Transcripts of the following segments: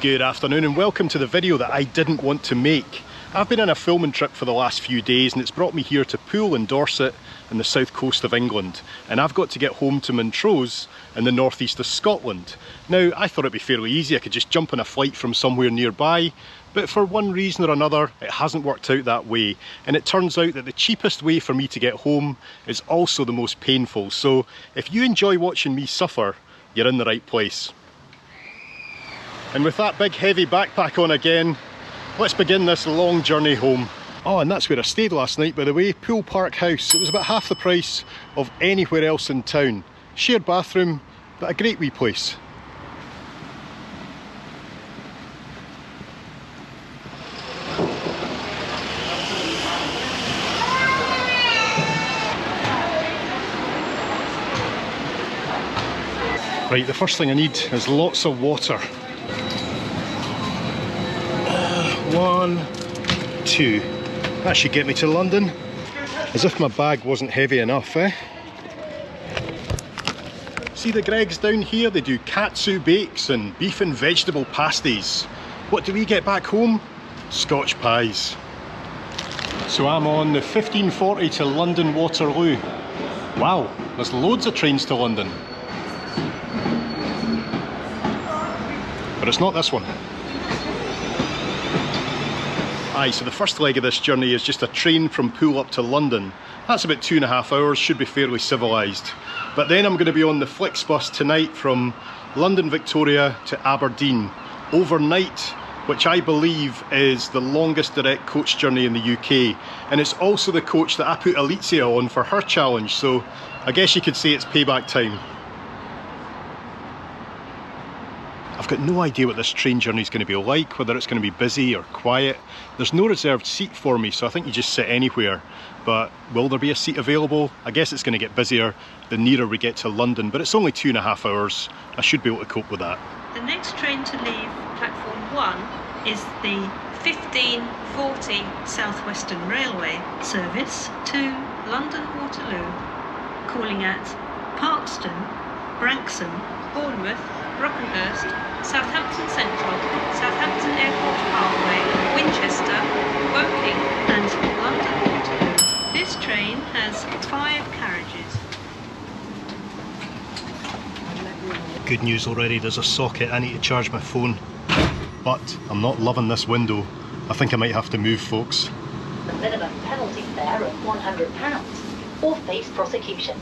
Good afternoon and welcome to the video that I didn't want to make. I've been on a filming trip for the last few days and it's brought me here to Poole in Dorset in the south coast of England, and I've got to get home to Montrose in the northeast of Scotland. Now, I thought it'd be fairly easy, I could just jump on a flight from somewhere nearby, but for one reason or another it hasn't worked out that way, and it turns out that the cheapest way for me to get home is also the most painful. So if you enjoy watching me suffer, you're in the right place. And with that big heavy backpack on again, let's begin this long journey home. Oh, and that's where I stayed last night, by the way, Poole Park House. It was about half the price of anywhere else in town. Shared bathroom, but a great wee place. Right, the first thing I need is lots of water. 1, 2. That should get me to London. As if my bag wasn't heavy enough, eh? See the Gregs down here? They do katsu bakes and beef and vegetable pasties. What do we get back home? Scotch pies. So I'm on the 1540 to London Waterloo. Wow, there's loads of trains to London. But it's not this one. Aye, so the first leg of this journey is just a train from Poole up to London. That's about 2.5 hours, should be fairly civilised. But then I'm going to be on the Flixbus tonight from London Victoria to Aberdeen, overnight, which I believe is the longest direct coach journey in the UK. And it's also the coach that I put Alicia on for her challenge, so I guess you could say it's payback time. I've got no idea what this train journey is going to be like, whether it's going to be busy or quiet. There's no reserved seat for me, so I think you just sit anywhere. But will there be a seat available? I guess it's going to get busier the nearer we get to London, but it's only 2.5 hours. I should be able to cope with that. The next train to leave platform 1 is the 1540 South Western Railway service to London Waterloo, calling at Parkston, Branksome, Bournemouth, Brockenhurst, Southampton Central, Southampton Airport Parkway, Winchester, Woking and London Waterloo. This train has 5 carriages. Good news already, there's a socket. I need to charge my phone. But I'm not loving this window. I think I might have to move, folks. The minimum penalty fare of £100 or face prosecution.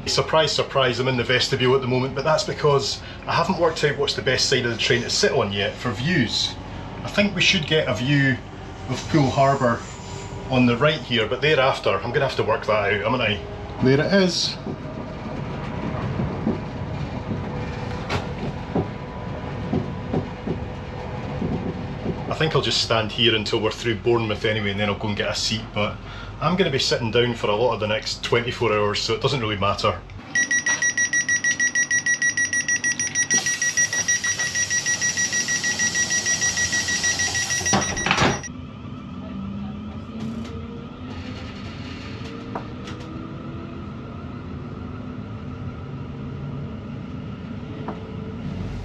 Surprise, surprise, I'm in the vestibule at the moment, but that's because I haven't worked out what's the best side of the train to sit on yet for views. I think we should get a view of Poole Harbour on the right here, but thereafter I'm going to have to work that out, haven't I? There it is. I think I'll just stand here until we're through Bournemouth anyway, and then I'll go and get a seat, but I'm going to be sitting down for a lot of the next 24 hours, so it doesn't really matter.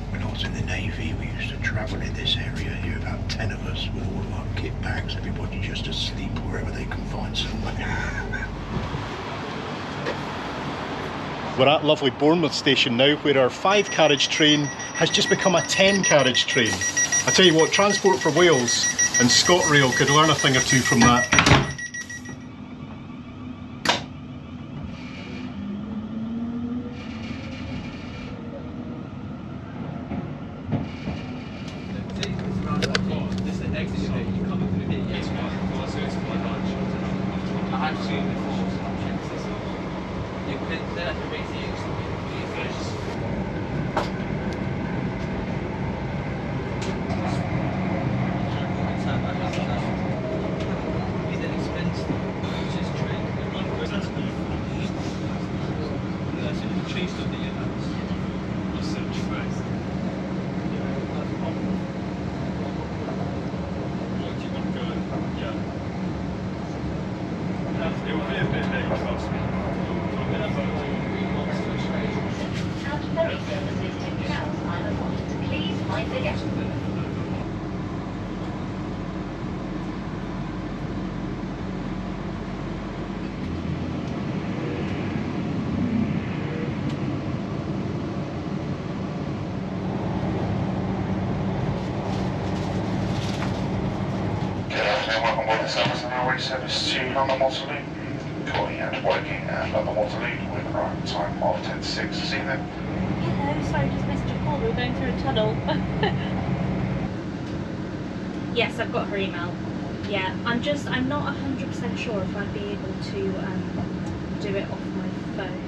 When I was in the Navy, we used to travel in this area here, about 10 of us, with all of our kit bags, everybody just asleep wherever they can find somewhere. We're at lovely Bournemouth station now, where our 5-carriage train has just become a 10-carriage train. I tell you what, Transport for Wales and ScotRail could learn a thing or two from that. welcome aboard the service and railway service to London Waterloo. Calling out Woking and London Waterloo with an arrival time of 10 to 6 this evening. Hello, sorry, just missed your call. We were going through a tunnel. Yes, I've got her email. Yeah, I'm not 100% sure if I'd be able to do it off my phone.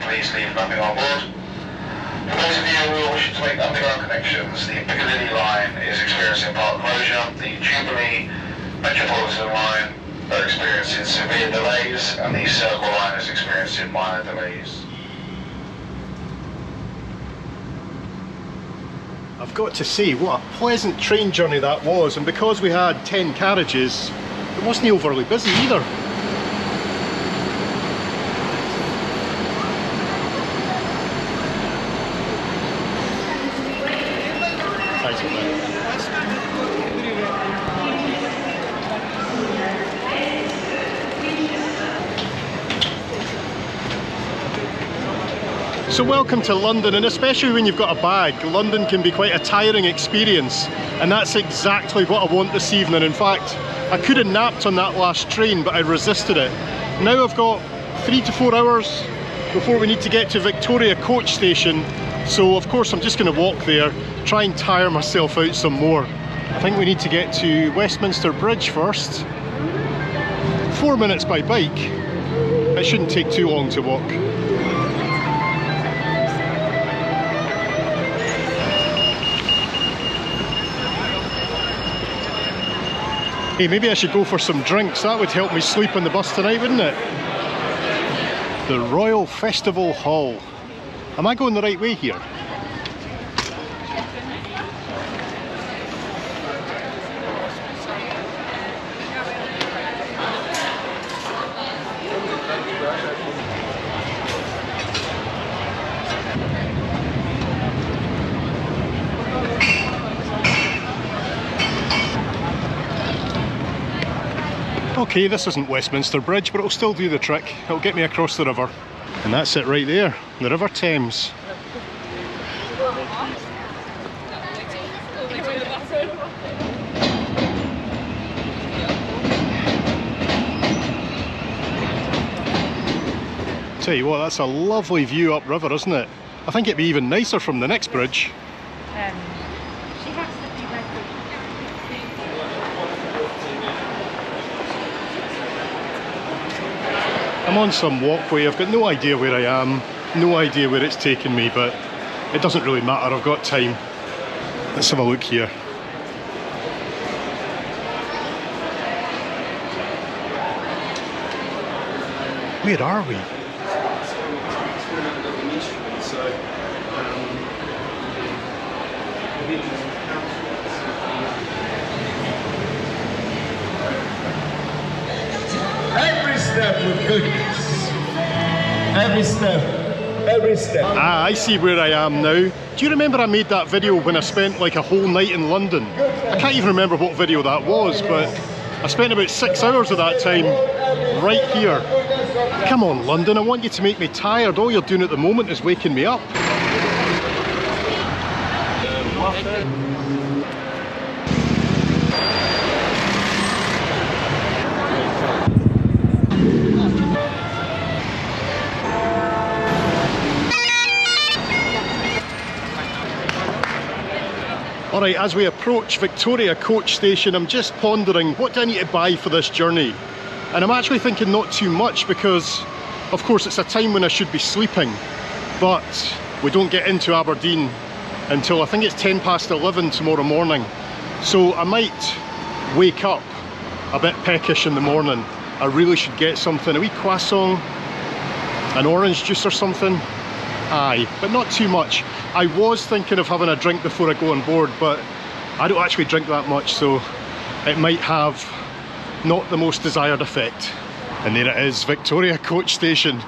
Please leave nothing on board. For those of you who wish to make underground connections, the Piccadilly line is experiencing part closure. The Jubilee Metropolitan line are experiencing severe delays, and the Circle line is experiencing minor delays. I've got to say, what a pleasant train journey that was, and because we had 10 carriages, it wasn't overly busy either. So welcome to London, and especially when you've got a bag, London can be quite a tiring experience, and that's exactly what I want this evening. In fact, I could have napped on that last train, but I resisted it. Now I've got 3 to 4 hours before we need to get to Victoria coach station, so of course I'm just going to walk there, try and tire myself out some more. I think we need to get to Westminster Bridge first. 4 minutes by bike. It shouldn't take too long to walk. Hey, maybe I should go for some drinks. That would help me sleep on the bus tonight, wouldn't it? The Royal Festival Hall. Am I going the right way here? Okay, this isn't Westminster Bridge, but it'll still do the trick. It'll get me across the river. And that's it right there, the River Thames. Tell you what, that's a lovely view upriver, isn't it? I think it'd be even nicer from the next bridge. She has to be ready. I'm on some walkway, I've got no idea where I am, no idea where it's taking me, but it doesn't really matter, I've got time. Let's have a look here. Where are we? Every step with goodness. Every step. Ah, I see where I am now. Do you remember I made that video when I spent like a whole night in London? I can't even remember what video that was, but I spent about 6 hours of that time right here. Come on, London, I want you to make me tired. All you're doing at the moment is waking me up. Alright, as we approach Victoria coach station, I'm just pondering, what do I need to buy for this journey? And I'm actually thinking not too much, because of course it's a time when I should be sleeping, but we don't get into Aberdeen until I think it's 11 tomorrow morning. So I might wake up a bit peckish in the morning. I really should get something, a wee croissant, an orange juice or something. Aye, but not too much. I was thinking of having a drink before I go on board, but I don't actually drink that much, so it might have not the most desired effect. And there it is, Victoria coach station.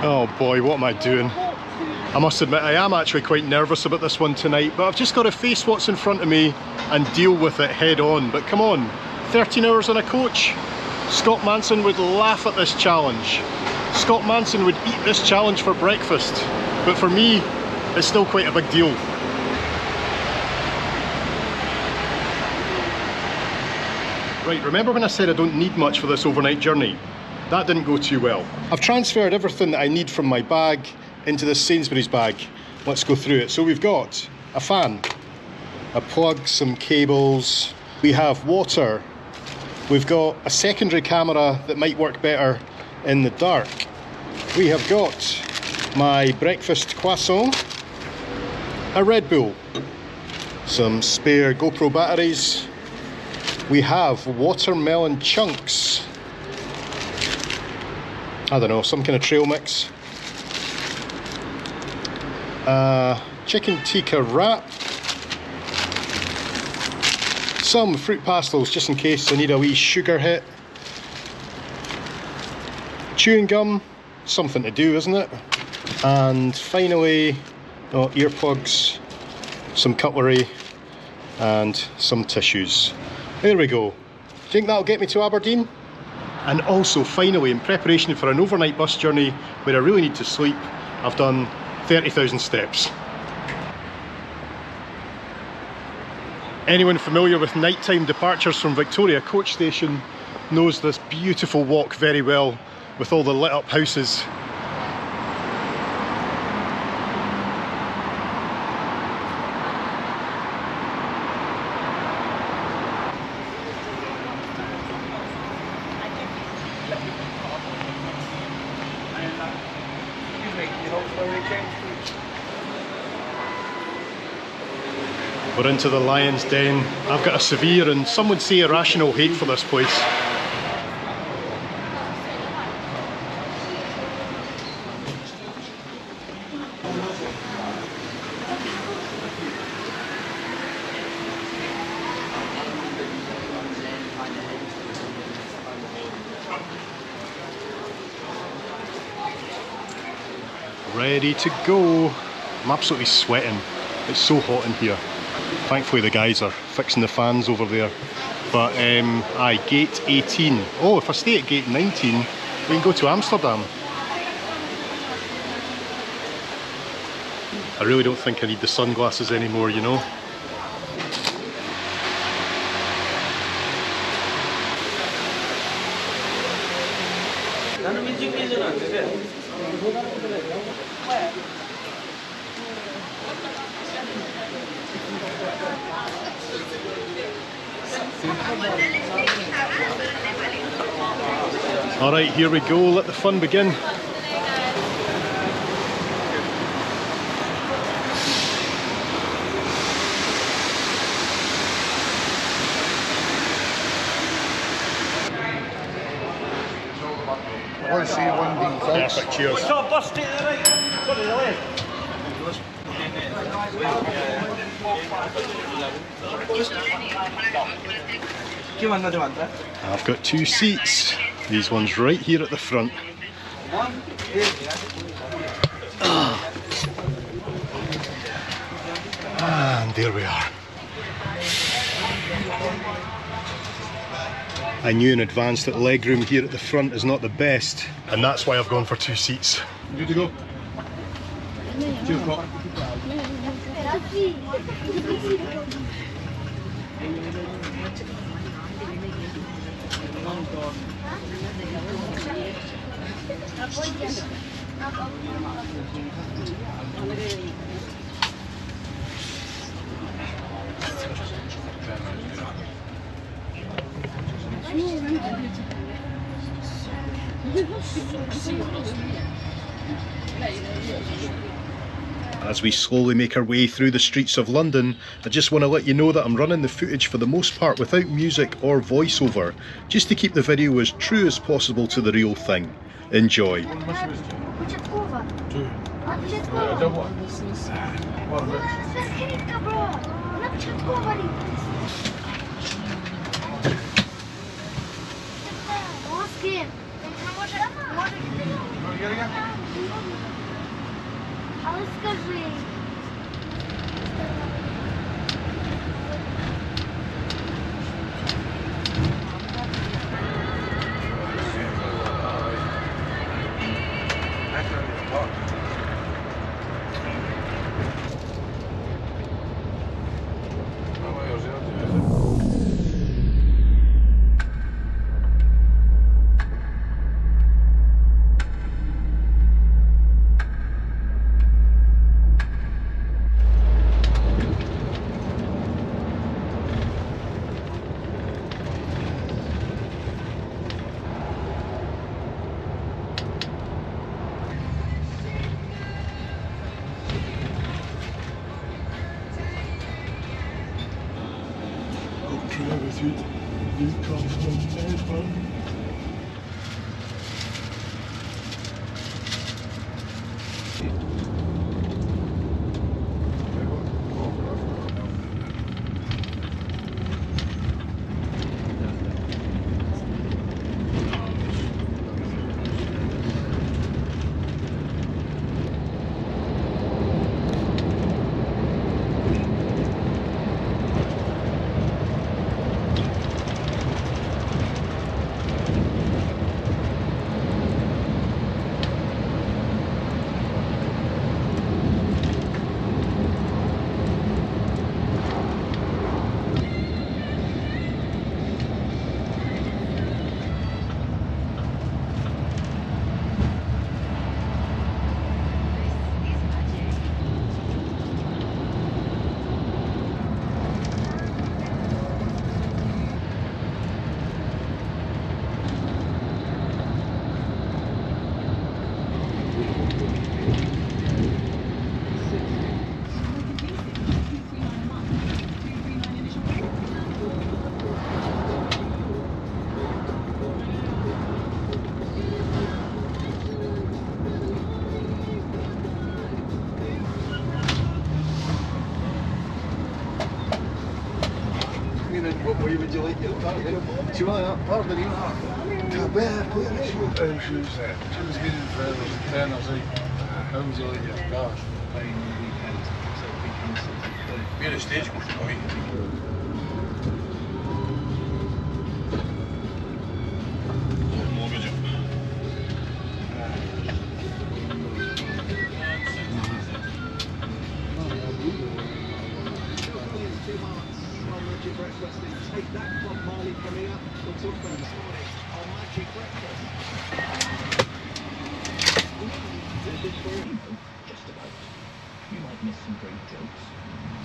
Oh boy, what am I doing? I must admit, I am actually quite nervous about this one tonight, but I've just got to face what's in front of me and deal with it head on. But come on, 13 hours on a coach? Scott Manson would laugh at this challenge. Scott Manson would eat this challenge for breakfast, but for me, it's still quite a big deal. Right, remember when I said I don't need much for this overnight journey? That didn't go too well. I've transferred everything that I need from my bag into this Sainsbury's bag. Let's go through it. So we've got a fan, a plug, some cables, we have water, we've got a secondary camera that might work better in the dark. We have got my breakfast croissant, a Red Bull, some spare GoPro batteries, we have watermelon chunks, I don't know, some kind of trail mix, chicken tikka wrap, some fruit pastels just in case I need a wee sugar hit, chewing gum, something to do, isn't it? And finally, earplugs, some cutlery and some tissues. There we go. Do you think that'll get me to Aberdeen? And also finally, in preparation for an overnight bus journey where I really need to sleep, I've done 30,000 steps. Anyone familiar with nighttime departures from Victoria coach station knows this beautiful walk very well, with all the lit up houses. We're into the Lion's Den. I've got a severe and some would say irrational hate for this place. Ready to go. I'm absolutely sweating. It's so hot in here. Thankfully the guys are fixing the fans over there. But aye, gate 18. Oh, if I stay at gate 19, we can go to Amsterdam. I really don't think I need the sunglasses anymore, you know. Alright, here we go, let the fun begin. One C, one B, thanks. Perfect, cheers. I've got two seats. These ones right here at the front. And there we are. I knew in advance that legroom here at the front is not the best, and that's why I've gone for two seats. Good to go. As we slowly make our way through the streets of London, I just want to let you know that I'm running the footage for the most part without music or voiceover, just to keep the video as true as possible to the real thing. Enjoy. Але скажи.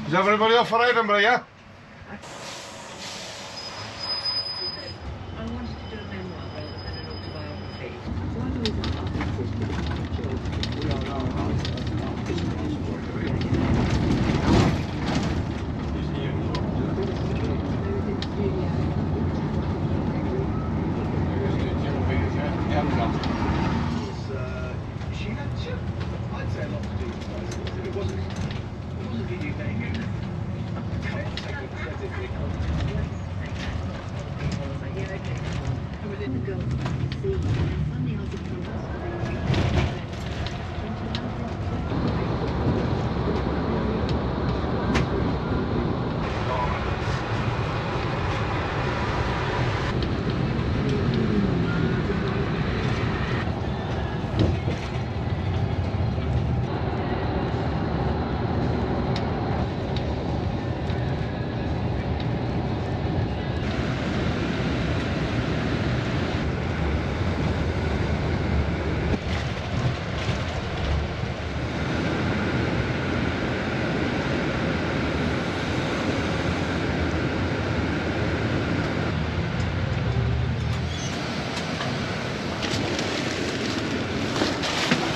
Is everybody off for Edinburgh, yeah? I wanted to do a memoir rather than an autobiography. It wasn't getting I can't take the credit.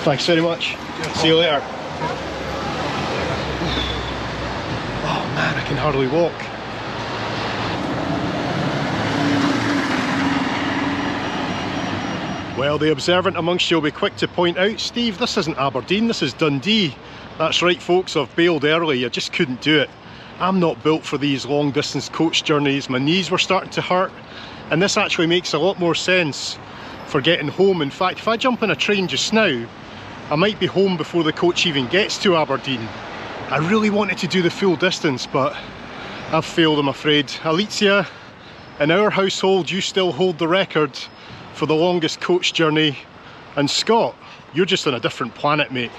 Thanks very much. See you later. Oh man, I can hardly walk. Well, the observant amongst you will be quick to point out, Steve, this isn't Aberdeen, this is Dundee. That's right folks, I've bailed early, I just couldn't do it. I'm not built for these long distance coach journeys, my knees were starting to hurt, and this actually makes a lot more sense for getting home. In fact, if I jump on a train just now, I might be home before the coach even gets to Aberdeen. I really wanted to do the full distance, but I've failed, I'm afraid. Alicia, in our household, you still hold the record for the longest coach journey, and Scott, you're just on a different planet, mate.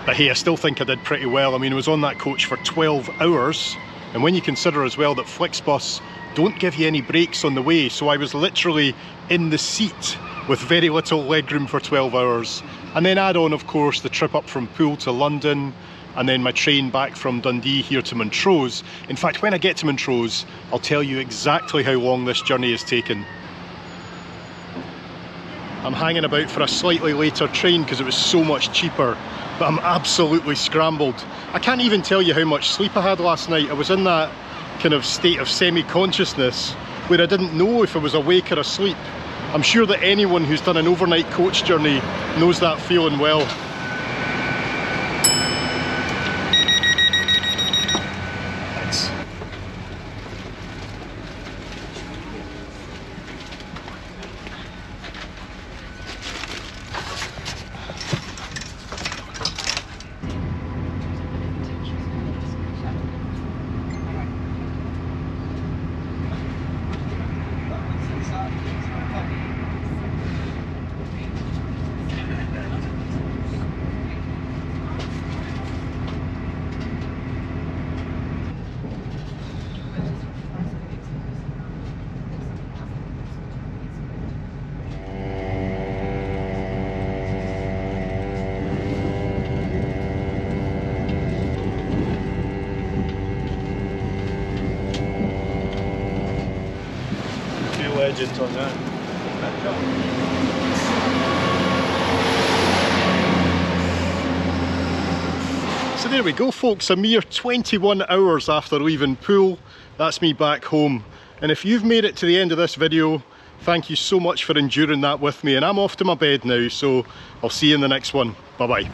But hey, I still think I did pretty well. I mean, I was on that coach for 12 hours, and when you consider as well that Flixbus don't give you any breaks on the way, so I was literally in the seat with very little legroom for 12 hours. And then add on, of course, the trip up from Poole to London, and then my train back from Dundee here to Montrose. In fact, when I get to Montrose, I'll tell you exactly how long this journey has taken. I'm hanging about for a slightly later train because it was so much cheaper, but I'm absolutely scrambled. I can't even tell you how much sleep I had last night. I was in that kind of state of semi-consciousness where I didn't know if I was awake or asleep. I'm sure that anyone who's done an overnight coach journey knows that feeling well. Legend on that. So there we go folks, a mere 21 hours after leaving Poole, that's me back home. And if you've made it to the end of this video, thank you so much for enduring that with me, and I'm off to my bed now, so I'll see you in the next one. Bye bye.